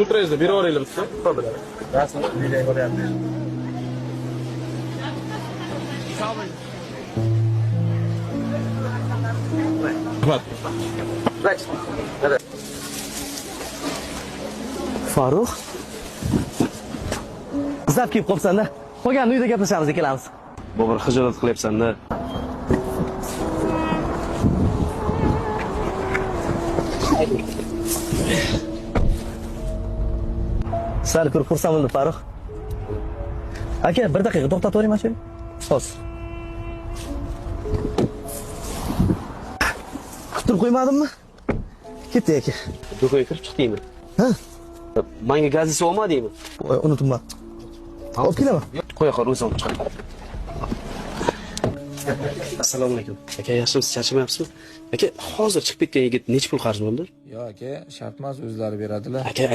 Ultra'da bera olaylik siz. Rasm video ko'ryapmiz. Rahmat. Farruh. Zap kelib qolibsan-da. Qolgan uyda gaplashamiz, ikkalamiz. Bobur xijolat qilyapsan-da. Sal ko'rib xursand bo'ldim, Farruh. Aka, bir daqiqa to'xtatib o'ring mashina. Hozir. Kutib qo'ymadimmi? Ketdi aka. Do'konga kirib chiqdingmi? Ha? Menga gazingiz olmadingmi? Voy, unutibman. Olib kelaman. Qo'ya qol, o'zim olib chiqaman. Assalomu alaykum. Aka, yaxshimisiz? Charchamayapsizmi? Aka, hozir chiqib ketgan yigit necha pul qarz bo'ldi? Yo aka, shart emas, o'zlari beradilar. Aka,